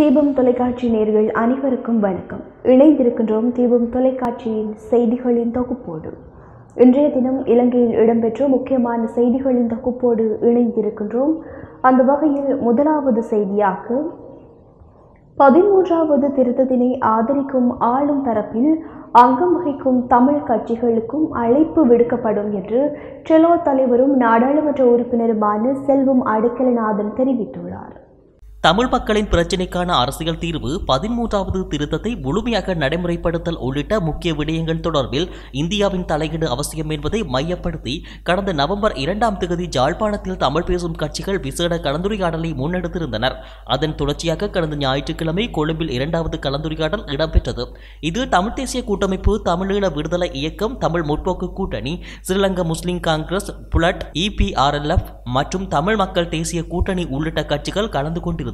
தீபம் தொலைக்காட்சி நேயர்கள் அனைவருக்கும் வணக்கம். இணைந்திருக்கின்றோம் தீபம் தொலைக்காட்சியின் செய்திகளின் தொகுப்போடு. இன்றைய தினம் இலங்கையில் இடம்பெற்ற முக்கியமான செய்திகளின் தொகுப்போடு இணைந்திருக்கின்றோம். அந்த வகையில் முதலாவது செய்தியாக 13வது திருத்தத்தினை ஆதரிக்கும் ஆளும் தரப்பில் அங்கம் வகிக்கும் தமிழ் கட்சிகளுக்கும் அழைப்பு விடுக்கப்படும் என்று ட்ரெலோ தலைவரும் நாடாளுமன்ற உறுப்பினருமான செல்வம் அடைக்கலநாதன் தெரிவித்துள்ளார். தமிழ் மக்களின் பிரச்சினைக்கான அரசியல் தீர்வு 13வது திருத்தத்தை முழுமையாக நடைமுறைப்படுத்தல் உள்ளிட்ட முக்கிய விடயங்கள் தொடர்பில் இந்தியாவின் தலையீடு அவசியம் என்பதை மையப்படுத்தி கடந்த நவம்பர் 2ஆம் தேதி யாழ்ப்பாணத்தில் தமிழ் பேசும் கட்சிகள் விசேட கலந்துரையாடலை முன்னெடுத்திருந்தனர். அதன் தொடர்ச்சியாக கடந்த ஞாயிற்றுக்கிழமை கொழும்பில் 2வது கலந்துரையாடல் இடம்பெற்றது. இது தமிழ் தேசிய கூட்டமைப்பு, தமிழீழ விடுதலை இயக்கம், தமிழ் முற்போக்கு கூட்டணி, ஸ்ரீலங்கா முஸ்லிம் காங்கிரஸ், புலட், EPRLF மற்றும் தமிழ் மக்கள் தேசிய கூட்டணி உள்ளிட்ட கட்சிகள் கலந்து கொண்டிருந்தன.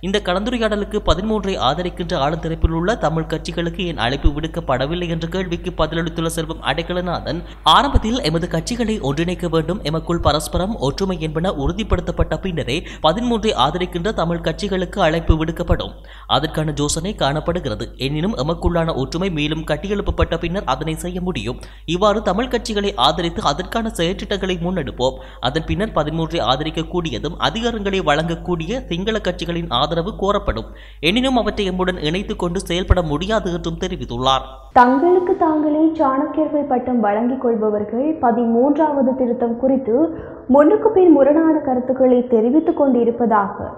இந்த கலந்துரையாடலுக்கு 13ஐ ஆதரிக்கின்ற ஆளுந்தரப்பில் உள்ள தமிழ் கட்சிகளுக்கு ஏன் அழைப்பு விடுக்கப்படவில்லை என்ற கேள்விக்கு பதிலளித்துள்ள செல்வம் அடைக்கலநாதன், ஆரம்பத்தில் எமது கட்சிகளை ஒன்றிணைக்க வேண்டும், எமக்குள் பரஸ்பரம் ஒற்றுமை என்பன உறுதிப்படுத்தப்பட்ட பின்னரே 13ஐ ஆதரிக்கின்ற தமிழ் கட்சிகளுக்கு அழைப்பு விடுக்கப்படும். அதற்கான யோசனை காணப்படுகிறது. எனினும் எமக்குள்ளான ஒற்றுமை மேலும் கட்டியெழுப்பப்பட்ட பின்னர் அதனை செய்ய முடியும். இவ்வாறு தமிழ் கட்சிகளை ஆதரித்து அதற்கான செயற்றிட்டங்களை முன்னெடுப்போம். அதன் பின்னர் 13ஐ ஆதரிக்கக்கூடியதும் அதிகாரங்களை வழங்கக்கூடிய சிங்கள கட்சிகளின் ஆதரவு கோரப்படும். எனினும் அவற்றை எம்முடன் இணைத்துக் கொண்டு செயல்பட முடியாது என்றும் தெரிவித்துள்ளார். தங்களுக்கு தாங்களே சாணக்கியர்கள் பட்டம் வழங்கிக் கொள்பவர்கள் 13வது திருத்தம் குறித்து முன்னுக்கு பின் முரணான கருத்துக்களை தெரிவித்துக் கொண்டிருப்பதாக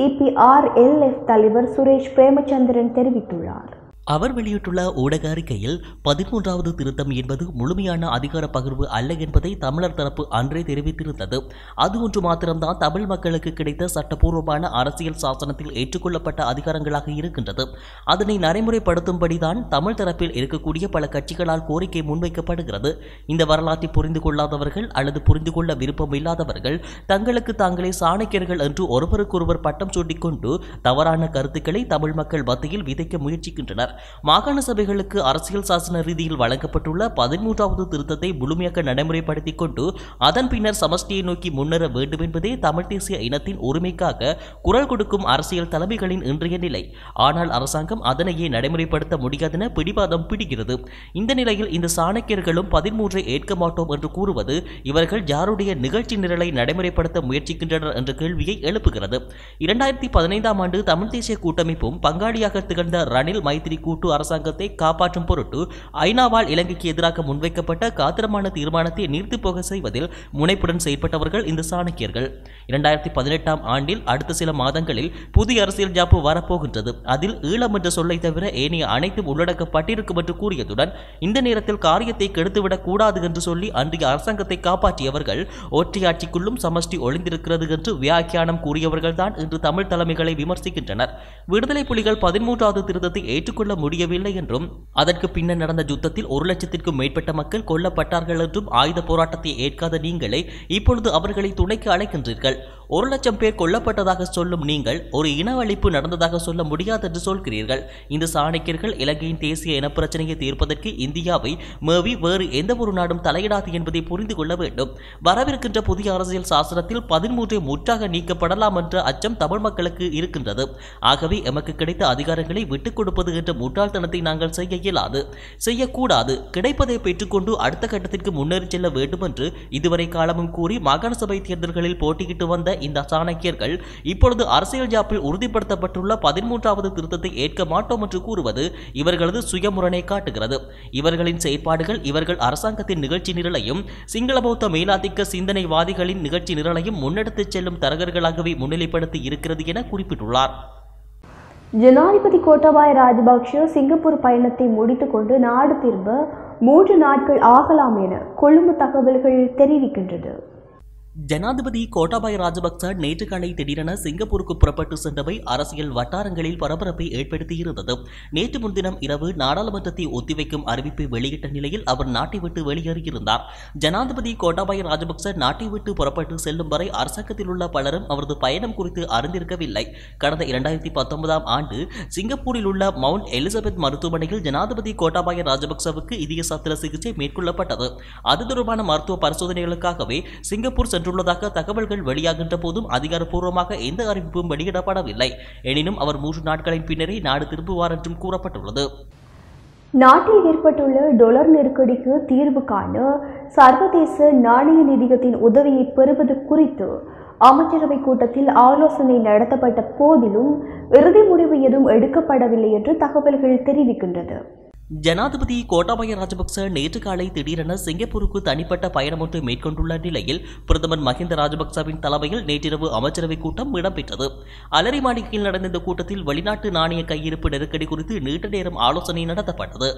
EPRLF தலைவர் சுரேஷ் பிரேமச்சந்திரன் தெரிவித்துள்ளார். அவர் வெளியிட்டுள்ள ஊடக அறிக்கையில் 13வது திருத்தம் என்பது முழுமையான அதிகார பகிர்வு அல்ல என்பதை தமிழர் தரப்பு அன்றே தெரிவித்திருந்தது. அது ஒன்று மாத்திரம்தான் தமிழ் மக்களுக்கு கிடைத்த சட்டப்பூர்வமான அரசியல் சாசனத்தில் ஏற்றுக்கொள்ளப்பட்ட அதிகாரங்களாக இருக்கின்றது. அதனை நடைமுறைப்படுத்தும்படிதான் தமிழ் தரப்பில் இருக்கக்கூடிய பல கட்சிகளால் கோரிக்கை முன்வைக்கப்படுகிறது. இந்த வரலாற்றை புரிந்து கொள்ளாதவர்கள் அல்லது புரிந்து கொள்ள விருப்பம் இல்லாதவர்கள் தங்களுக்கு தாங்களே சாணக்கியர்கள் என்று ஒருவருக்கொருவர் பட்டம் சூட்டிக்கொண்டு தவறான கருத்துக்களை தமிழ் மக்கள் மத்தியில் விதைக்க முயற்சிக்கின்றனர். மாகாண சபைகளுக்கு அரசியல் சாசன ரீதியில் வழங்கப்பட்டுள்ள 13வது திருத்தத்தை முழுமையாக நடைமுறைப்படுத்திக் கொண்டு அதன் பின்னர் சமஷ்டியை நோக்கி முன்னேற வேண்டும் என்பதே தமிழ் தேசிய இனத்தின் உரிமைக்காக குரல் கொடுக்கும் அரசியல் தலைமைகளின் இன்றைய நிலை. ஆனால் அரசாங்கம் அதனையே நடைமுறைப்படுத்த முடியாதென பிடிவாதம் பிடிக்கிறது. இந்த நிலையில் இந்த சாணக்கியர்களும் 13ஐ ஏற்க மாட்டோம் என்று கூறுவது இவர்கள் யாருடைய நிகழ்ச்சி நிரலை நடைமுறைப்படுத்த முயற்சிக்கின்றனர் என்ற கேள்வியை எழுப்புகிறது. 2015ஆம் ஆண்டு தமிழ் தேசிய கூட்டமைப்பும் பங்காளியாக திகழ்ந்த ரணில் மைத்திரி கூட்டு அரசாங்கத்தை காப்பாற்றும் பொருட்டு ஐநாவால் இலங்கைக்கு எதிராக முன்வைக்கப்பட்ட காத்திரமான தீர்மானத்தை நீர்த்து போக செய்வதில் முனைப்புடன் செயற்பட்டவர்கள் இந்த சாணக்கியர்கள். 2018ஆம் ஆண்டில் அடுத்த சில மாதங்களில் புதிய அரசியல் ஜாப்பு வரப்போகின்றது. அதில் ஈழம் என்ற சொல்லை தவிர ஏனைய அனைத்தும் உள்ளடக்கப்பட்டிருக்கும் என்று கூறியதுடன் இந்த நேரத்தில் காரியத்தை கெடுத்துவிடக் கூடாது என்று சொல்லி அன்றைய அரசாங்கத்தை காப்பாற்றியவர்கள் ஒற்றையாட்சிக்குள்ளும் சமஷ்டி ஒளிந்திருக்கிறது என்று வியாக்கியானம் கூறியவர்கள் தான் இன்று தமிழ் தலைமைகளை விமர்சிக்கின்றனர். விடுதலை புலிகள் 13வது திருத்தத்தை ஏற்றுக்கொள்ள முடியவில்லை என்றும் அதற்கு பின்னர் நடந்த யுத்தத்தில் 1 லட்சத்திற்கும் மேற்பட்ட மக்கள் கொல்லப்பட்டார்கள் என்றும் ஆயுத போராட்டத்தை ஏற்காத நீங்களே இப்பொழுது அவர்களை துணைக்கு அழைக்கின்றீர்கள். 1 லட்சம் பேர் கொல்லப்பட்டதாக சொல்லும் நீங்கள் ஒரு இனவழிப்பு நடந்ததாக சொல்ல முடியாது என்று சொல்கிறீர்கள். இந்த சாணக்கியர்கள் இலங்கையின் தேசிய இனப்பிரச்சனையை தீர்ப்பதற்கு இந்தியாவை மேவி வேறு எந்த ஒரு நாடும் தலையிடாது என்பதை புரிந்து கொள்ள வேண்டும். வரவிருக்கின்ற புதிய அரசியல் சாசனத்தில் 13 முற்றாக நீக்கப்படலாம் என்ற அச்சம் தமிழ் மக்களுக்கு இருக்கின்றது. ஆகவே எமக்கு கிடைத்த அதிகாரங்களை விட்டுக் கொடுப்பது என்ற முட்டாள்தனத்தை நாங்கள் செய்ய இயலாது, செய்யக்கூடாது. கிடைப்பதை பெற்றுக்கொண்டு அடுத்த கட்டத்திற்கு முன்னேறி செல்ல வேண்டும் என்று இதுவரை காலமும் கூறி மாகாண சபை தேர்தல்களில் போட்டியிட்டு வந்த இந்த சாணக்கியர்கள் இப்பொழுது அரசியல் ஜாப்பில் உறுதிப்படுத்தப்பட்டுள்ள 13வது திருத்தத்தை ஏற்க மாட்டோம் என்று கூறுவது இவர்களது சுயமுரணை காட்டுகிறது. இவர்களின் செயற்பாடுகள் இவர்கள் அரசாங்கத்தின் நிகழ்ச்சி நிரலையும் சிங்கள பௌத்த மேலாதிக்க சிந்தனைவாதிகளின் நிகழ்ச்சி நிரலையும் முன்னெடுத்துச் செல்லும் தரகர்களாகவே முன்னிலைப்படுத்தி இருக்கிறது என குறிப்பிட்டுள்ளார். ஜனாதிபதி கோட்டாபய ராஜபக்ஷ சிங்கப்பூர் பயணத்தை முடித்துக்கொண்டு நாடு திரும்ப 3 நாட்கள் ஆகலாம் என கொழும்பு தகவல்கள் தெரிவிக்கின்றது. ஜனாதிபதி கோட்டாபய ராஜபக்ச நேற்று காலை திடீரென சிங்கப்பூருக்கு புறப்பட்டு சென்றவை அரசியல் வட்டாரங்களில் பரபரப்பை ஏற்படுத்தியிருந்தது. நேற்று முன்தினம் இரவு நாடாளுமன்றத்தை ஒத்திவைக்கும் அறிவிப்பை வெளியிட்ட நிலையில் அவர் நாட்டை விட்டு வெளியேறியிருந்தார். ஜனாதிபதி கோட்டாபய ராஜபக்ச நாட்டை விட்டு புறப்பட்டு செல்லும் வரை அரசாங்கத்தில் உள்ள பலரும் அவரது பயணம் குறித்து அறிந்திருக்கவில்லை. கடந்த 2019ஆம் ஆண்டு சிங்கப்பூரில் உள்ள மவுண்ட் எலிசபெத் மருத்துவமனையில் ஜனாதிபதி கோட்டாபய ராஜபக்சவுக்கு இதய சத்திர சிகிச்சை மேற்கொள்ளப்பட்டது. அது தொடர்பான மருத்துவ பரிசோதனைகளுக்காகவே சிங்கப்பூர் சென்றுள்ளதாக தகவல்கள் வெளியாகின்ற போதும் அதிகாரப்பூர்வமாக எந்த அறிவிப்பும் வெளியிடப்படவில்லை. எனினும் அவர் 3 நாட்களின் பின்னரே நாடு திரும்புவார் என்றும் கூறப்பட்டுள்ளது. நாட்டில் ஏற்பட்டுள்ள டொலர் நெருக்கடிக்கு தீர்வு காண சர்வதேச நாணய நிதியத்தின் உதவியை பெறுவது குறித்து அமைச்சரவை கூட்டத்தில் ஆலோசனை நடத்தப்பட்ட போதிலும் இறுதி முடிவு எதுவும் எடுக்கப்படவில்லை என்று தகவல்கள் தெரிவிக்கின்றது. ஜனாதிபதி கோட்டாபய ராஜபக்ச நேற்று காலை திடீரென சிங்கப்பூருக்கு தனிப்பட்ட பயணம் ஒன்றை மேற்கொண்டுள்ள நிலையில் பிரதமர் மஹிந்த ராஜபக்சவின் தலைமையில் நேற்றிரவு அமைச்சரவை கூட்டம் இடம்பெற்றது. அலரி மாளிகையில் நடந்த இந்த கூட்டத்தில் வெளிநாட்டு நாணய கையிருப்பு நெருக்கடி குறித்து நீண்ட நேரம் ஆலோசனை நடத்தப்பட்டது.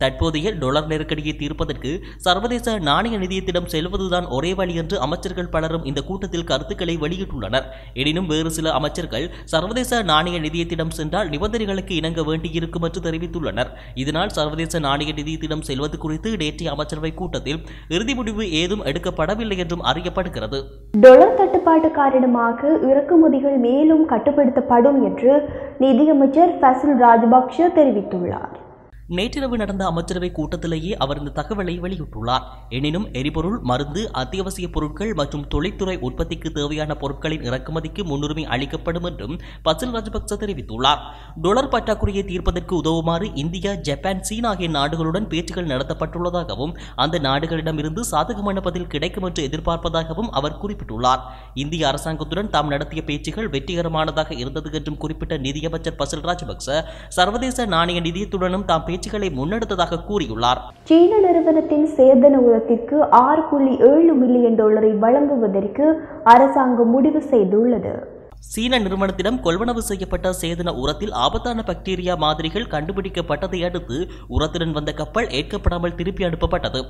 தற்போதைய டொலர் நெருக்கடியை தீர்ப்பதற்கு சர்வதேச நாணய நிதியத்திடம் செல்வதுதான் ஒரே வழி என்று அமைச்சர்கள் பலரும் இந்த கூட்டத்தில் கருத்துக்களை வெளியிட்டுள்ளனர். எனினும் வேறு சில அமைச்சர்கள் சர்வதேச நாணய நிதியத்திடம் சென்றால் நிபந்தனைகளுக்கு இணங்க வேண்டியிருக்கும் என்று தெரிவித்துள்ளனர். இதனால் சர்வதேச நாணய நிதியத்திடம் செல்வது குறித்து நேற்றைய அமைச்சரவை கூட்டத்தில் இறுதி முடிவு ஏதும் எடுக்கப்படவில்லை என்றும் அறியப்படுகிறது. டொலர் தட்டுப்பாடு காரணமாக இறக்குமதிகள் மேலும் கட்டுப்படுத்தப்படும் என்று நிதியமைச்சர் ஃபசில் ராஜபக்ஷ தெரிவித்துள்ளார். நேற்றிரவு நடந்த அமைச்சரவை கூட்டத்திலேயே அவர் இந்த தகவலை வெளியிட்டுள்ளார். எனினும் எரிபொருள், மருந்து, அத்தியாவசிய பொருட்கள் மற்றும் தொழில்துறை உற்பத்திக்கு தேவையான பொருட்களின் இறக்குமதிக்கு முன்னுரிமை அளிக்கப்படும் என்றும் ஃபசில் ராஜபக்ச தெரிவித்துள்ளார். டொலர் பற்றாக்குறையை தீர்ப்பதற்கு உதவுமாறு இந்தியா, ஜப்பான், சீனா ஆகிய நாடுகளுடன் பேச்சுக்கள் நடத்தப்பட்டுள்ளதாகவும் அந்த நாடுகளிடமிருந்து சாதகமான பதில் கிடைக்கும் என்று எதிர்பார்ப்பதாகவும் அவர் குறிப்பிட்டுள்ளார். இந்திய அரசாங்கத்துடன் தாம் நடத்திய பேச்சுகள் வெற்றிகரமானதாக இருந்தது என்றும் குறிப்பிட்ட நிதியமைச்சர் ஃபசில் ராஜபக்ச சர்வதேச நாணய நிதியத்துடனும் தாம் பேச்சுக்களை முன்னெடுத்ததாக கூறியுள்ளார். சீன நிறுவனத்தின் சேதன உரத்திற்கு 6.7 மில்லியன் டாலரை வழங்குவதற்கு அரசாங்கம் முடிவு செய்துள்ளது. சீன நிறுவனத்திடம் கொள்வனவு செய்யப்பட்ட சேதன உரத்தில் ஆபத்தான பாக்டீரியா மாதிரிகள் கண்டுபிடிக்கப்பட்டதை அடுத்து உரத்துடன் வந்த கப்பல் ஏற்கப்படாமல் திருப்பி அனுப்பப்பட்டது.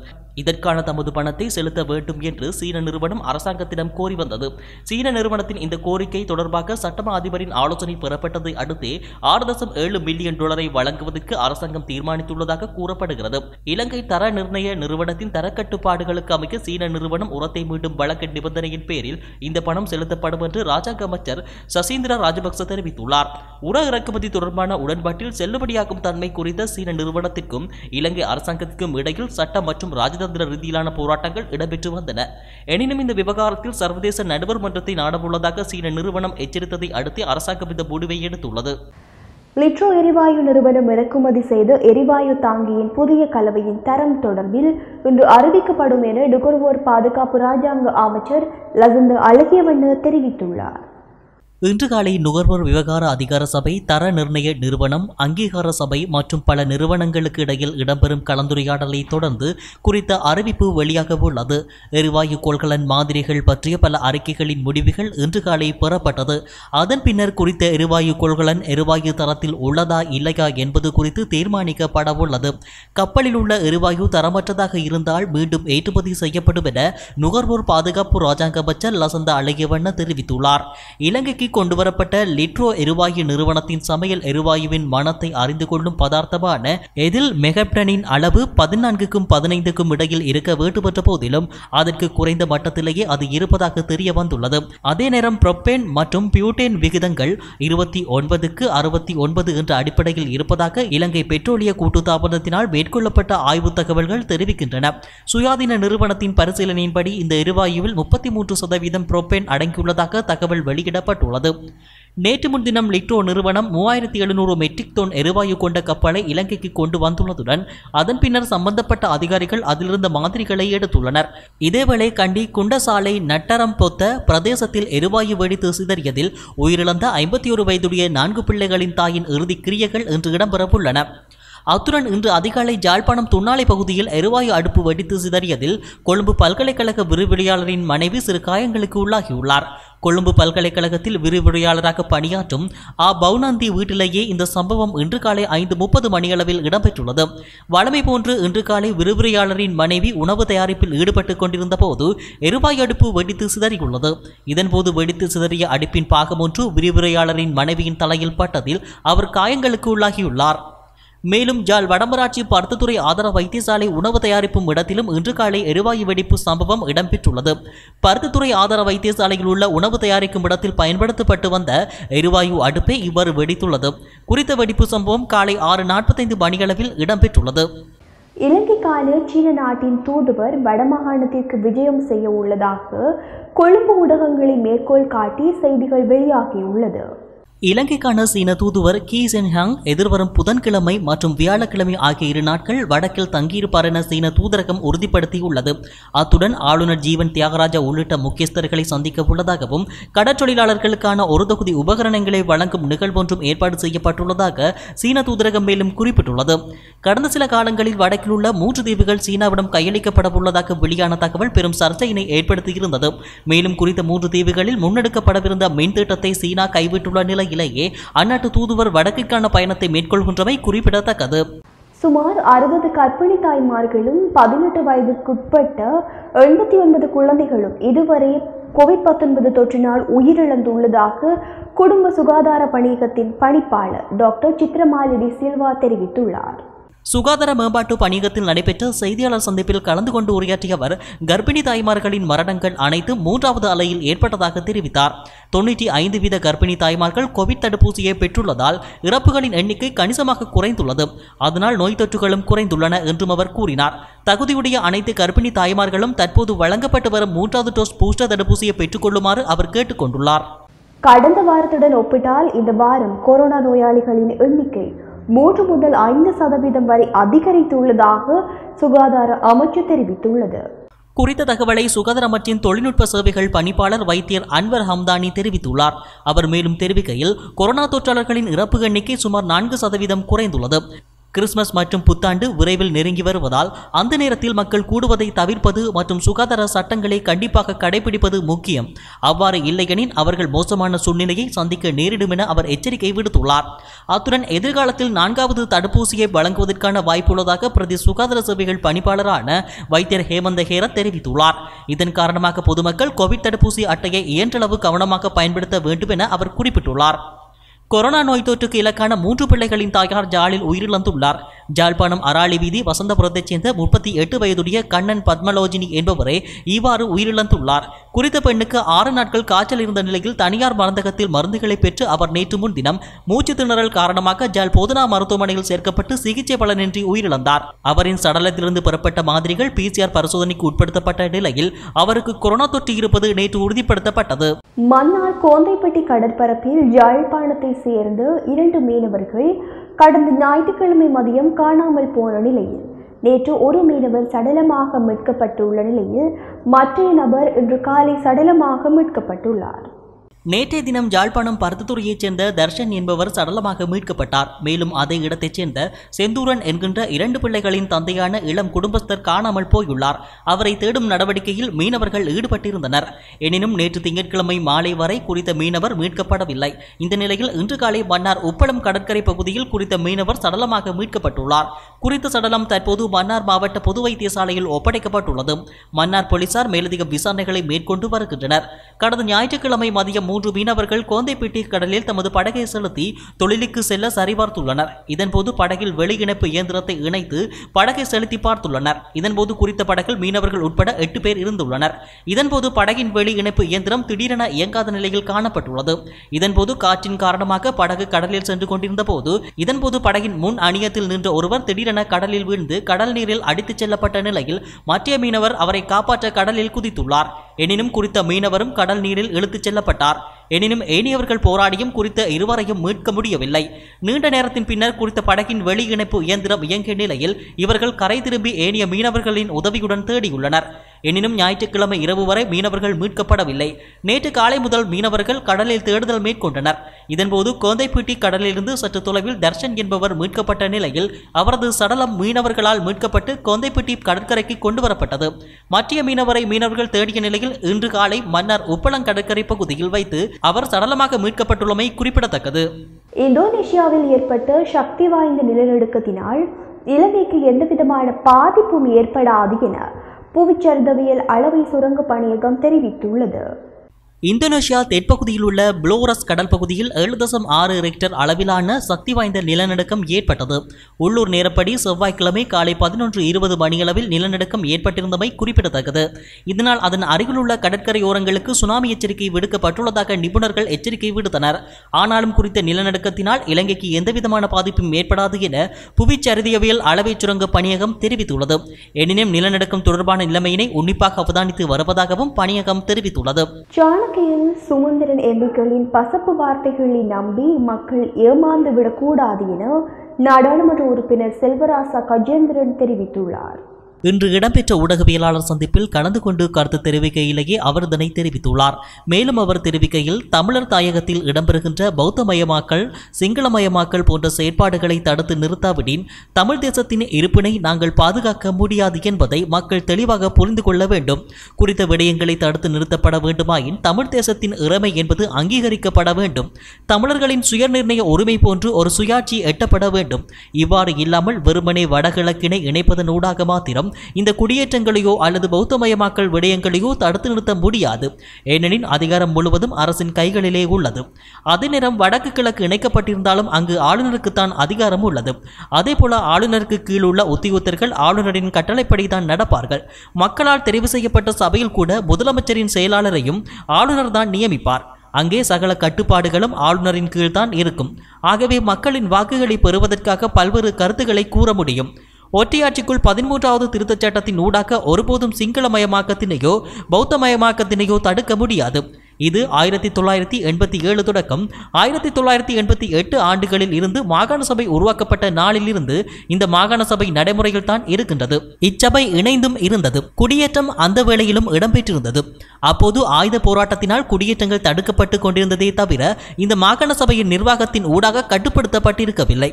இதற்கான தமது பணத்தை செலுத்த வேண்டும் என்று சீன நிறுவனம் அரசாங்கத்திடம் கோரி வந்தது. சீன நிறுவனத்தின் இந்த கோரிக்கை தொடர்பாக சட்டமா அதிபரின் ஆலோசனை பெறப்பட்டதை அடுத்தே 6.7 மில்லியன் டாலரை வழங்குவதற்கு அரசாங்கம் தீர்மானித்துள்ளதாக கூறப்படுகிறது. இலங்கை தர நிர்ணய நிறுவனத்தின் தரக்கட்டுப்பாடுகளுக்கு அமைக்க சீன நிறுவனம் உரத்தை மீண்டும் வழங்க நிபந்தனையின் பேரில் இந்த பணம் செலுத்தப்படும் என்று ராஜாங்க அமைச்சர் சசீந்திரா ராஜபக்ச தெரிவித்துள்ளார். உர இறக்குமதி தொடர்பான உடன்பாட்டில் செல்லுபடியாகும் தன்மை குறித்த சீன நிறுவனத்திற்கும் இலங்கை அரசாங்கத்திற்கும் இடையில் சட்ட மற்றும் ராஜதந்திர ரீதியிலான போராட்டங்கள் இடம்பெற்று வந்தன. எனினும் இந்த விவகாரத்தில் சர்வதேச நடுவர் மன்றத்தை நாடவுள்ளதாக சீன நிறுவனம் எச்சரித்ததை அடுத்து அரசாங்கம் இந்த முடிவை எடுத்துள்ளது. லிட்ரோ எரிவாயு நிறுவனம் இறக்குமதி செய்த எரிவாயு தாங்கியின் புதிய கலவையின் தரம் தொடர்பில் இன்று அறிவிக்கப்படும் என நுகர்வோர் பாதுகாப்பு ராஜாங்க அமைச்சர் லசந்த அழகியவண்ண தெரிவித்துள்ளார். இன்று காலை நுகர்வோர் விவகார அதிகார சபை, தர நிர்ணய நிறுவனம், அங்கீகார சபை மற்றும் பல நிறுவனங்களுக்கு இடையில் இடம்பெறும் கலந்துரையாடலை தொடர்ந்து குறித்த அறிவிப்பு வெளியாக உள்ளது. எரிவாயு கொள்கலன் மாதிரிகள் பற்றிய பல அறிக்கைகளின் முடிவுகள் இன்று காலை பெறப்பட்டது. அதன் பின்னர் குறித்த எரிவாயு கொள்கலன் எரிவாயு தரத்தில் உள்ளதா இல்லையா என்பது குறித்து தீர்மானிக்கப்பட உள்ளது. கப்பலில் உள்ள எரிவாயு தரமற்றதாக இருந்தால் மீண்டும் ஏற்றுமதி செய்யப்படும் என நுகர்வோர் பாதுகாப்பு ராஜாங்க அமைச்சர் லசந்த அழகியவண்ண தெரிவித்துள்ளார். இலங்கைக்கு கொண்டுவரப்பட்ட லிட்ரோ எரிவாயு நிறுவனத்தின் சமையல் எரிவாயுவின் மனத்தை அறிந்து கொள்ளும் பதார்த்தமான எதில் மெகப்டனின் அளவு 14க்கும் 15க்கும் இடையில் இருக்க வேண்டும் என்ற போதிலும் அதற்கு குறைந்த மட்டத்திலேயே அது இருப்பதாக தெரிய வந்துள்ளது. அதே நேரம் புரோப்பேன் மற்றும் பியூட்டேன் விகிதங்கள் 29க்கு 69 என்ற அடிப்படையில் இருப்பதாக இலங்கை பெட்ரோலிய கூட்டுத்தாபனத்தினால் மேற்கொள்ளப்பட்ட ஆய்வு தகவல்கள் தெரிவிக்கின்றன. சுயாதீன நிறுவனத்தின் பரிசீலனையின்படி இந்த எரிவாயுவில் 33% புரோப்பேன் அடங்கியுள்ளதாக தகவல் வெளியிடப்பட்டுள்ளது. நேற்று முன்தினம் லிட்ரோ நிறுவனம் 3700 மெட்ரிக் டன் எரிவாயு கொண்ட கப்பலை இலங்கைக்கு கொண்டு வந்துள்ளதுடன் அதன் பின்னர் சம்பந்தப்பட்ட அதிகாரிகள் அதிலிருந்த மாதிரிகளை எடுத்துள்ளனர். இதேவேளை கண்டி குண்டசாலை நட்டரம்பொத்த பிரதேசத்தில் எரிவாயு வெடித்து சிதறியதில் உயிரிழந்த 51 வயதுடைய 4 பிள்ளைகளின் தாயின் இறுதி கிரியைகள் இன்று இடம்பெறவுள்ளன. அத்துடன் இன்று அதிகாலை ஜாழ்ப்பாணம் துண்ணாலை பகுதியில் எரிவாயு அடுப்பு வெடித்து சிதறியதில் கொழும்பு பல்கலைக்கழக விரிவுரையாளரின் மனைவி சிறு காயங்களுக்கு உள்ளாகியுள்ளார். கொழும்பு பல்கலைக்கழகத்தில் விரிவுரையாளராக பணியாற்றும் பவுனந்தி வீட்டிலேயே இந்த சம்பவம் இன்று காலை 5:30 மணியளவில் இடம்பெற்றுள்ளது. வழமை போன்று இன்று காலை விரிவுரையாளரின் மனைவி உணவு தயாரிப்பில் ஈடுபட்டுக் கொண்டிருந்த போது எரிவாயு அடுப்பு வெடித்து சிதறியுள்ளது. இதன்போது வெடித்து சிதறிய அடுப்பின் பாகம் ஒன்று விரிவுரையாளரின் மனைவியின் தலையில் பட்டதில் அவர் காயங்களுக்கு உள்ளாகியுள்ளார். மேலும் ஜாழ் வடமராட்சி பருத்தித்துறை ஆதார வைத்தியசாலை உணவு தயாரிப்பும் இடத்திலும் இன்று காலை எரிவாயு வெடிப்பு சம்பவம் இடம்பெற்றுள்ளது. பருத்தித்துறை ஆதார வைத்தியசாலையில் உள்ள உணவு தயாரிக்கும் இடத்தில் பயன்படுத்தப்பட்டு வந்த எரிவாயு அடுப்பே இவ்வாறு வெடித்துள்ளது. குறித்த வெடிப்பு சம்பவம் காலை 6:45 மணியளவில் இடம்பெற்றுள்ளது. இலங்கைக்கான சீன நாட்டின் தூதுவர் வடமாகாணத்திற்கு விஜயம் செய்ய உள்ளதாக கொழும்பு ஊடகங்களை மேற்கோள் காட்டி செய்திகள் வெளியாகியுள்ளது. இலங்கைக்கான சீன தூதுவர் கி சென்ஹாங் எதிர்வரும் புதன்கிழமை மற்றும் வியாழக்கிழமை ஆகிய 2 நாட்கள் வடக்கில் தங்கியிருப்பார் என சீன தூதரகம் உறுதிப்படுத்தியுள்ளது. அத்துடன் ஆளுநர் ஜீவன் தியாகராஜா உள்ளிட்ட முக்கியஸ்தர்களை சந்திக்க உள்ளதாகவும் கடற்றொழிலாளர்களுக்கான ஒரு தொகுதி உபகரணங்களை வழங்கும் நிகழ்வொன்றும் ஏற்பாடு செய்யப்பட்டுள்ளதாக சீன தூதரகம் மேலும் குறிப்பிட்டுள்ளது. கடந்த சில காலங்களில் வடக்கில் உள்ள 3 தீவுகள் சீனாவிடம் கையளிக்கப்பட உள்ளதாக வெளியான தகவல் பெரும் சர்ச்சையினை ஏற்படுத்தியிருந்தது. மேலும் குறித்த 3 தீவுகளில் முன்னெடுக்கப்படவிருந்த மின் திட்டத்தை சீனா கைவிட்டுள்ள நிலையிலேயே அந்நாட்டு தூதுவர் வடக்கிற்கான பயணத்தை மேற்கொள்கின்றமை குறிப்பிடத்தக்கது. சுமார் 60 கர்ப்பிணி தாய்மார்களும் 18 வயதுக்குட்பட்ட 89 குழந்தைகளும் இதுவரை COVID-19 தொற்றினால் உயிரிழந்துள்ளதாக குடும்ப சுகாதார பணியகத்தின் பணிப்பாளர் டாக்டர் சித்ரமாலிடி சில்வா தெரிவித்துள்ளார். சுகாதார மேம்பாட்டு பணியகத்தில் நடைபெற்ற செய்தியாளர் சந்திப்பில் கலந்து கொண்டு உரையாற்றிய அவர் கர்ப்பிணி தாய்மார்களின் மரணங்கள் அனைத்தும் 3வது அலையில் ஏற்பட்டதாக தெரிவித்தார். 95% கர்ப்பிணி தாய்மார்கள் கோவிட் தடுப்பூசியை பெற்றுள்ளதால் இறப்புகளின் எண்ணிக்கை கணிசமாக குறைந்துள்ளது. அதனால் நோய் தொற்றுகளும் குறைந்துள்ளன என்றும் அவர் கூறினார். தகுதியுடைய அனைத்து கர்ப்பிணி தாய்மார்களும் தற்போது வழங்கப்பட்டு வரும் 3வது டோஸ் பூஸ்டர் தடுப்பூசியை பெற்றுக்கொள்ளுமாறு அவர் கேட்டுக் கொண்டுள்ளார். கடந்த வாரத்துடன் ஒப்பிட்டால் இந்த வாரம் கொரோனா நோயாளிகளின் எண்ணிக்கை 3 முதல் 5% வரை அதிகரித்துள்ளதாக சுகாதார அமைச்சு தெரிவித்துள்ளது. குறித்த தகவலை சுகாதார அமைச்சின் தொழில்நுட்ப சேவைகள் பணிப்பாளர் வைத்தியர் அன்வர் ஹம்தானி தெரிவித்துள்ளார். அவர் மேலும் தெரிவிக்கையில் கொரோனா தொற்றாளர்களின் இறப்பு எண்ணிக்கை சுமார் 4% குறைந்துள்ளது. கிறிஸ்துமஸ் மற்றும் புத்தாண்டு விரைவில் நெருங்கி வருவதால் அந்த நேரத்தில் மக்கள் கூடுவதை தவிர்ப்பது மற்றும் சுகாதார சட்டங்களை கண்டிப்பாக கடைபிடிப்பது முக்கியம். அவ்வாறு இல்லையெனில் அவர்கள் மோசமான சூழ்நிலையை சந்திக்க நேரிடும் என அவர் எச்சரிக்கை விடுத்துள்ளார். அத்துடன் எதிர்காலத்தில் 4வது தடுப்பூசியை வழங்குவதற்கான வாய்ப்புள்ளதாக பிரதி சுகாதார சேவைகள் பணிப்பாளரான வைத்தியர் ஹேமந்த ஹேரத் தெரிவித்துள்ளார். இதன் காரணமாக பொதுமக்கள் கோவிட் தடுப்பூசி அட்டையை இயன்றளவு கவனமாக பயன்படுத்த வேண்டும் என அவர் குறிப்பிட்டுள்ளார். கொரோனா நோய் தொற்றுக்கு இலக்கான 3 பிள்ளைகளின் தாயார் ஜாலில் உயிரிழந்துள்ளார். ஜாழ்ப்பாணம் அராளி வீதி வசந்தபுரத்தைச் சேர்ந்த 38 வயதுடைய கண்ணன் பத்மலோஜினி என்பவரே இவ்வாறு உயிரிழந்துள்ளார். குறித்த பெண்ணுக்கு 6 நாட்கள் காய்ச்சல் இருந்த நிலையில் தனியார் மருந்தகத்தில் மருந்துகளை பெற்று அவர் நேற்று முன்தினம் மூச்சு திணறல் காரணமாக ஜாழ் போதனா மருத்துவமனையில் சேர்க்கப்பட்டு சிகிச்சை பலனின்றி உயிரிழந்தார். அவரின் சடலத்திலிருந்து பெறப்பட்ட மாதிரிகள் PCR பரிசோதனைக்கு உட்படுத்தப்பட்ட நிலையில் அவருக்கு கொரோனா தொற்று இருப்பது நேற்று உறுதிப்படுத்தப்பட்டது. மன்னார் கோந்தைப்பட்டி கடற்பரப்பில் யாழ்ப்பாணத்தை சேர்ந்த 2 மீனவர்கள் கடந்த ஞாயிற்றுக்கிழமை மதியம் காணாமல் போன நிலையில் நேற்று ஒரு மீனவர் சடலமாக மீட்கப்பட்டுள்ள நிலையில் மற்ற நபர் இன்று காலை சடலமாக மீட்கப்பட்டுள்ளார். நேற்றைய தினம் யாழ்ப்பாணம் பருத்தித்துறையைச் சேர்ந்த தர்ஷன் என்பவர் சடலமாக மீட்கப்பட்டார். மேலும் அதே இடத்தைச் சேர்ந்த செந்தூரன் என்கின்ற 2 பிள்ளைகளின் தந்தையான இளம் குடும்பஸ்தர் காணாமல் போயுள்ளார். அவரை தேடும் நடவடிக்கையில் மீனவர்கள் ஈடுபட்டிருந்தனர். எனினும் நேற்று திங்கட்கிழமை மாலை வரை குறித்த மீனவர் மீட்கப்படவில்லை. இந்த நிலையில் இன்று காலை மன்னார் உப்பளம் கடற்கரை பகுதியில் குறித்த மீனவர் சடலமாக மீட்கப்பட்டுள்ளார். குறித்த சடலம் தற்போது மன்னார் மாவட்ட பொது வைத்தியசாலையில் ஒப்படைக்கப்பட்டுள்ளது. மன்னார் போலீசார் மேலதிக விசாரணைகளை மேற்கொண்டு வருகின்றனர். கடந்த ஞாயிற்றுக்கிழமை மதியம் 3 மீனவர்கள் கோந்தைப்பட்டி கடலில் தமது படகை செலுத்தி தொழிலுக்கு செல்ல சரிபார்த்துள்ளனர். இதன்போது படகில் வெளி இணைப்பு இயந்திரத்தை இணைத்து படகை செலுத்தி பார்த்துள்ளனர். இதன்போது குறித்த படகில் மீனவர்கள் உட்பட 8 பேர் இருந்துள்ளனர். இதன்போது படகின் வெளி இணைப்பு இயந்திரம் திடீரென இயங்காத நிலையில் காணப்பட்டுள்ளது. இதன்போது காற்றின் காரணமாக படகு கடலில் சென்று கொண்டிருந்த போது இதன்போது படகின் முன் அணியத்தில் நின்ற ஒருவர் திடீரென கடலில் வீழ்ந்து கடல் நீரில் அடித்துச் செல்லப்பட்ட நிலையில் மற்ற மீனவர் அவரை காப்பாற்ற கடலில் குதித்துள்ளார். எனினும் குறித்த மீனவரும் கடல் நீரில் இழுத்துச் செல்லப்பட்டார். எனினும் ஏனையவர்கள் போராடியும் குறித்த இருவரையும் மீட்க முடியவில்லை. நீண்ட நேரத்தின் பின்னர் குறித்த படகின் வெளி இணைப்பு இயந்திரம் இயங்கிய நிலையில் இவர்கள் கரை திரும்பி ஏனைய மீனவர்களின் உதவியுடன் தேடியுள்ளனர். எனினும் ஞாயிற்றுக்கிழமை இரவு வரை மீனவர்கள் மீட்கப்படவில்லை. நேற்று காலை முதல் மீனவர்கள் கடலில் தேடுதல் மேற்கொண்டனர். இதன்போது கோந்தைப்பட்டி கடலிலிருந்து சற்று தொலைவில் தர்ஷன் என்பவர் மீட்கப்பட்ட நிலையில் அவரது சடலம் மீனவர்களால் மீட்கப்பட்டு கோந்தைப்பட்டி கடற்கரைக்கு கொண்டு வரப்பட்டது. மற்ற மீனவரை மீனவர்கள் தேடிய நிலையில் இன்று காலை மன்னார் உப்பளம் கடற்கரை பகுதியில் வைத்து அவர் சடலமாக மீட்கப்பட்டுள்ளமை குறிப்பிடத்தக்கது. இந்தோனேஷியாவில் ஏற்பட்ட சக்தி வாய்ந்த நிலநடுக்கத்தினால் இலங்கைக்கு எந்தவிதமான பாதிப்பும் ஏற்படாது என புவிச்சரிதவியல் அளவை சுரங்க பணியகம் தெரிவித்துள்ளது. இந்தோனேஷியா தென்பகுதியில் உள்ள புளோரஸ் கடல் பகுதியில் 7.6 ரெக்டர் அளவிலான சக்தி வாய்ந்த நிலநடுக்கம் ஏற்பட்டது. உள்ளூர் நேரப்படி செவ்வாய்க்கிழமை காலை 11:20 மணியளவில் நிலநடுக்கம் ஏற்பட்டிருந்தமை குறிப்பிடத்தக்கது. இதனால் அதன் அருகிலுள்ள கடற்கரையோரங்களுக்கு சுனாமி எச்சரிக்கை விடுக்கப்பட்டுள்ளதாக நிபுணர்கள் எச்சரிக்கை விடுத்தனர். ஆனாலும் குறித்த நிலநடுக்கத்தினால் இலங்கைக்கு எந்தவிதமான பாதிப்பும் ஏற்படாது என புவிச்சரிதியவியல் அளவை சுரங்க பணியகம் தெரிவித்துள்ளது. எனினும் நிலநடுக்கம் தொடர்பான நிலைமையினை உன்னிப்பாக அவதானித்து வருவதாகவும் பணியகம் தெரிவித்துள்ளது. சுமந்திரன் எம்பிக்களின் பசப்பு வார்த்தைகளை நம்பி மக்கள் ஏமாந்து விடக்கூடாது என நாடாளுமன்ற உறுப்பினர் செல்வராசா கஜேந்திரன் தெரிவித்துள்ளார். இன்று இடம்பெற்ற ஊடகவியலாளர் சந்திப்பில் கலந்து கொண்டு கருத்து தெரிவிக்கையிலேயே அவர் இதனை தெரிவித்துள்ளார். மேலும் அவர் தெரிவிக்கையில், தமிழர் தாயகத்தில் இடம்பெறுகின்ற பௌத்தமயமாக்கல், சிங்களமயமாக்கல் போன்ற செயற்பாடுகளை தடுத்து நிறுத்தாவிடின் தமிழ் தேசத்தின் இருப்பினை நாங்கள் பாதுகாக்க முடியாது என்பதை மக்கள் தெளிவாக புரிந்து கொள்ள வேண்டும். குறித்த விடயங்களை தடுத்து நிறுத்தப்பட வேண்டுமாயின் தமிழ் தேசத்தின் இறைமை என்பது அங்கீகரிக்கப்பட வேண்டும். தமிழர்களின் சுயநிர்ணய உரிமை போன்று ஒரு சுயாட்சி எட்டப்பட வேண்டும். இவ்வாறு இல்லாமல் வெறுமனே வடகிழக்கினை இணைப்பதனூடாக மாத்திரம் இந்த குடியேற்றங்களையோ அல்லது பௌத்தமயமாக்கல் விடயங்களையோ தடுத்து நிறுத்த முடியாது. ஏனெனில் அதிகாரம் முழுவதும் அரசின் கைகளிலே உள்ளது. அதே நேரம் வடக்கு கிழக்கு இணைக்கப்பட்டிருந்தாலும் அங்கு ஆளுநருக்குத்தான் அதிகாரம் உள்ளது. அதேபோல ஆளுநருக்கு கீழுள்ள உத்தியோகத்தர்கள் ஆளுநரின் கட்டளைப்படிதான் நடப்பார்கள். மக்களால் தெரிவு செய்யப்பட்ட சபையில் கூட முதலமைச்சரின் செயலாளரையும் ஆளுநர் தான் நியமிப்பார். அங்கே சகல கட்டுப்பாடுகளும் ஆளுநரின் கீழ்தான் இருக்கும். ஆகவே மக்களின் வாக்குகளை பெறுவதற்காக பல்வேறு கருத்துக்களை கூற முடியும். ஒற்றையாட்சிக்குள் 13வது திருத்தச் சட்டத்தின் ஊடாக ஒருபோதும் சிங்களமயமாக்கத்தினையோ பௌத்தமயமாக்கத்தினையோ தடுக்க முடியாது. இது 1987 தொடக்கம் 1988 ஆண்டுகளில் இருந்து மாகாண சபை உருவாக்கப்பட்ட நாளில் இருந்து இந்த மாகாண சபை நடைமுறையில் தான் இருக்கின்றது. இச்சபை இணைந்தும் இருந்தது. குடியேற்றம் அந்த வேளையிலும் இடம்பெற்றிருந்தது. அப்போது ஆயுத போராட்டத்தினால் குடியேற்றங்கள் தடுக்கப்பட்டு கொண்டிருந்ததே தவிர இந்த மாகாண சபையின் நிர்வாகத்தின் ஊடாக கட்டுப்படுத்தப்பட்டிருக்கவில்லை.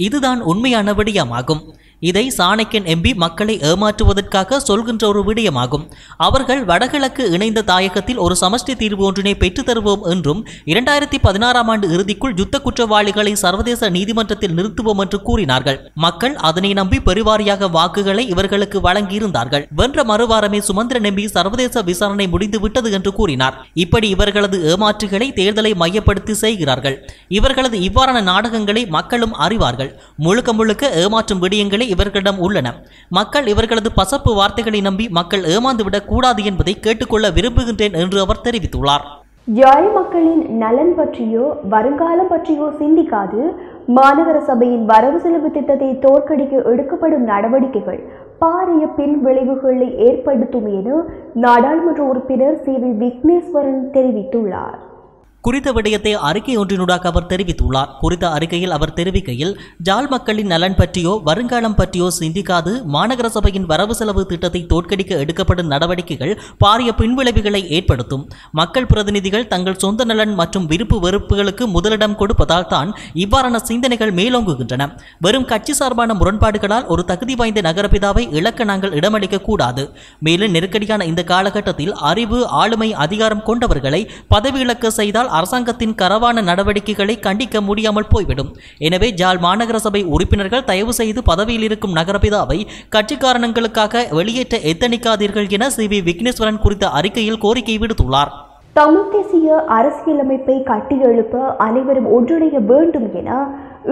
இதுதான் உண்மையான விடயமாகும். இதை சாணக்கியன் எம்பி மக்களை ஏமாற்றுவதற்காக சொல்கின்ற ஒரு விடயமாகும். அவர்கள் வடகிழக்கு இணைந்த தாயகத்தில் ஒரு சமஷ்டி தீர்வு ஒன்றினை பெற்றுத் தருவோம் என்றும் 2016 ஆண்டு இறுதிக்குள் யுத்த குற்றவாளிகளை சர்வதேச நீதிமன்றத்தில் நிறுத்துவோம் என்று கூறினார்கள். மக்கள் அதனை நம்பி பெருவாரியாக வாக்குகளை இவர்களுக்கு வழங்கியிருந்தார்கள். வென்ற மறுவாரமே சுமந்திரன் எம்பி சர்வதேச விசாரணை முடிந்து விட்டது என்று கூறினார். இப்படி இவர்களது ஏமாற்றுகளை தேர்தலை மையப்படுத்தி செய்கிறார்கள். இவர்களது இவ்வாறான நாடகங்களை மக்களும் அறிவார்கள். முழுக்க முழுக்க ஏமாற்றும் விடயங்களை இவர்களிடம் உள்ளன. மக்கள் இவர்களது பசப்பு வார்த்தைகளை நம்பி மக்கள் ஏமாந்துவிடக் கூடாது என்பதை கேட்டுக்கொள்ள விரும்புகின்றேன் என்று அவர் தெரிவித்துள்ளார். யாழ் மக்களின் நலன் பற்றியோ வருங்காலம் பற்றியோ சிந்திக்காது மாநகர சபையின் வரவு செலவு திட்டத்தை தோற்கடிக்க எடுக்கப்படும் நடவடிக்கைகள் பாரிய பின் விளைவுகளை ஏற்படுத்தும் என நாடாளுமன்ற உறுப்பினர் சி.வி. விக்னேஸ்வரன் தெரிவித்துள்ளார். குறித்த விடயத்தை அறிக்கை ஒன்றினூடாக அவர் தெரிவித்துள்ளார். குறித்த அறிக்கையில் அவர் தெரிவிக்கையில், ஜாழ் மக்களின் நலன் பற்றியோ வருங்காலம் பற்றியோ சிந்திக்காது மாநகர சபையின் வரவு செலவு திட்டத்தை தோற்கடிக்க எடுக்கப்படும் நடவடிக்கைகள் பாரிய பின்விளைவுகளை ஏற்படுத்தும். மக்கள் பிரதிநிதிகள் தங்கள் சொந்த நலன் மற்றும் விருப்பு வெறுப்புகளுக்கு முதலிடம் கொடுப்பதால் தான் இவ்வாறான சிந்தனைகள் மேலோங்குகின்றன. வெறும் கட்சி சார்பான முரண்பாடுகளால் ஒரு தகுதி வாய்ந்த நகரபிதாவை இழக்க நாங்கள் இடமளிக்க கூடாது. மேலும் நெருக்கடியான இந்த காலகட்டத்தில் அறிவு, ஆளுமை, அதிகாரம் கொண்டவர்களை பதவி இழக்க செய்தால் அரசாங்கத்தின் கரவான நடவடிக்கைகளை கண்டிக்க முடியாமல் போய்விடும். எனவே ஜாழ் மாநகர சபை உறுப்பினர்கள் தயவு செய்து பதவியில் இருக்கும் நகரபிதாவை கட்சி காரணங்களுக்காக வெளியேற்ற எத்தனிக்காதீர்கள் என சி.வி. விக்னேஸ்வரன் குறித்த அறிக்கையில் கோரிக்கை விடுத்துள்ளார். தமிழ் தேசிய அரசியலமைப்பை கட்டியெழுப்ப அனைவரும் ஒன்றிணைய வேண்டும் என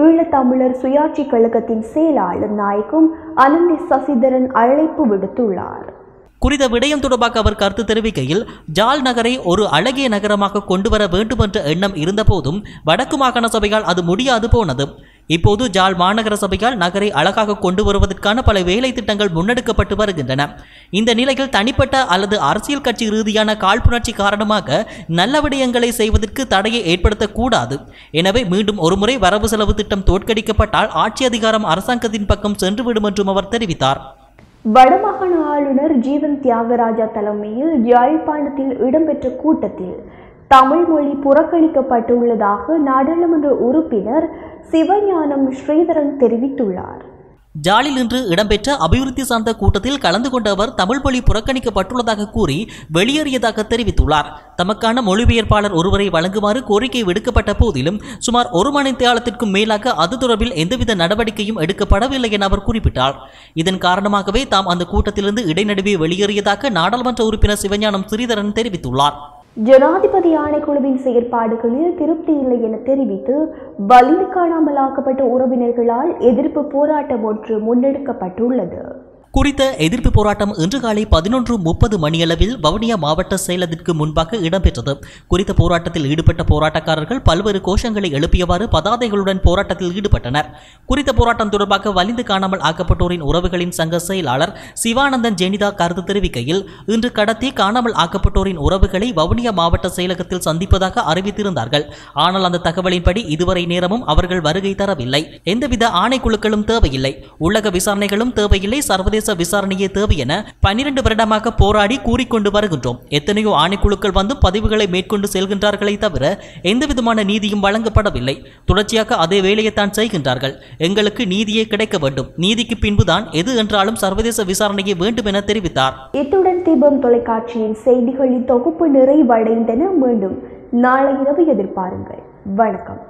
ஈழத்தமிழர் சுயாட்சி கழகத்தின் செயலாளர் நாயகம் அனந்தி சசிதரன் அழைப்பு விடுத்துள்ளார். குறித்த விடயம் தொடர்பாக அவர் கருத்து தெரிவிக்கையில், ஜாழ் நகரை ஒரு அழகிய நகரமாக கொண்டுவர வேண்டும் என்ற எண்ணம் இருந்தபோதும் வடக்கு மாகாண சபையால் அது முடியாது போனது. இப்போது ஜாழ் மாநகர சபையால் நகரை அழகாக கொண்டு வருவதற்கான பல வேலை திட்டங்கள் முன்னெடுக்கப்பட்டு வருகின்றன. இந்த நிலையில் தனிப்பட்ட அல்லது அரசியல் கட்சி ரீதியான காழ்ப்புணர்ச்சி காரணமாக நல்ல விடயங்களை செய்வதற்கு தடையை ஏற்படுத்தக்கூடாது. எனவே மீண்டும் ஒருமுறை வரவு செலவு திட்டம் தோற்கடிக்கப்பட்டால் ஆட்சி அதிகாரம் அரசாங்கத்தின் பக்கம் சென்றுவிடும் என்றும் அவர் தெரிவித்தார். வடமாகாண ஆளுநர் ஜீவன் தியாகராஜா தலைமையில் யாழ்ப்பாணத்தில் இடம்பெற்ற கூட்டத்தில் தமிழ் மொழி புறக்கணிக்கப்பட்டுள்ளதாக நாடாளுமன்ற உறுப்பினர் சிவஞானம் ஸ்ரீதரன் தெரிவித்துள்ளார். ஜாலில் இன்று இடம்பெற்ற அபிவிருத்தி சார்ந்த கூட்டத்தில் கலந்து கொண்ட அவர் தமிழ் மொழி புறக்கணிக்கப்பட்டுள்ளதாக கூறி வெளியேறியதாக தெரிவித்துள்ளார். தமக்கான மொழிபெயர்ப்பாளர் ஒருவரை வழங்குமாறு கோரிக்கை விடுக்கப்பட்ட போதிலும் சுமார் 1 மணி நேரத்திற்கும் மேலாக அது தொடர்பில் எந்தவித நடவடிக்கையும் எடுக்கப்படவில்லை என அவர் குறிப்பிட்டார். இதன் காரணமாகவே தாம் அந்த கூட்டத்திலிருந்து இடைநடுவே வெளியேறியதாக நாடாளுமன்ற உறுப்பினர் சிவஞானம் ஸ்ரீதரன் தெரிவித்துள்ளார். ஜனாதிபதி ஆணைக்குழுவின் செயற்பாடுகளில் திருப்தி இல்லை என தெரிவித்து வலிந்து காணாமலாக்கப்பட்ட உறவினர்களால் எதிர்ப்பு போராட்டம் ஒன்று முன்னெடுக்கப்பட்டுள்ளது. குறித்த எதிர்ப்பு போராட்டம் இன்று காலை 11:30 மணியளவில் வவுனியா மாவட்ட செயலகத்திற்கு முன்பாக இடம்பெற்றது. குறித்த போராட்டத்தில் ஈடுபட்ட போராட்டக்காரர்கள் பல்வேறு கோஷங்களை எழுப்பியவாறு பதாதைகளுடன் போராட்டத்தில் ஈடுபட்டனர். குறித்த போராட்டம் தொடர்பாக வலிந்து காணாமல் ஆக்கப்பட்டோரின் உறவுகளின் சங்க செயலாளர் சிவானந்தன் ஜெனிதா கருத்து தெரிவிக்கையில், இன்று கடத்தி காணாமல் ஆக்கப்பட்டோரின் உறவுகளை வவுனியா மாவட்ட செயலகத்தில் சந்திப்பதாக அறிவித்திருந்தார்கள். ஆனால் அந்த தகவலின்படி இதுவரை நேரமும் அவர்கள் வருகை தரவில்லை. எந்தவித ஆணைக்குழுக்களும் தேவையில்லை, உள்ளக விசாரணைகளும் தேவையில்லை, சர்வதேச விசாரணையே தேவை என 12 வருடமாக போராடி கூறிக்கொண்டு வருகின்றோம். எத்தனையோ ஆணைக்குழுக்கள் வந்து பதிவுகளை மேற்கொண்டு செல்கின்றார்களே தவிர எந்தவிதமான நீதியும் வழங்கப்படவில்லை. தொடர்ச்சியாக அதே வேலையைத்தான் செய்கின்றார்கள். எங்களுக்கு நீதியே கிடைக்க வேண்டும். நீதிக்கு பின்புதான் எது என்றாலும் சர்வதேச விசாரணையே வேண்டும் என தெரிவித்தார். இத்துடன் தீபம் தொலைக்காட்சியின் செய்திகளின் தொகுப்பு நிறைவடைந்தன. மீண்டும் நாளை இரவு எதிர்பாருங்கள். வணக்கம்.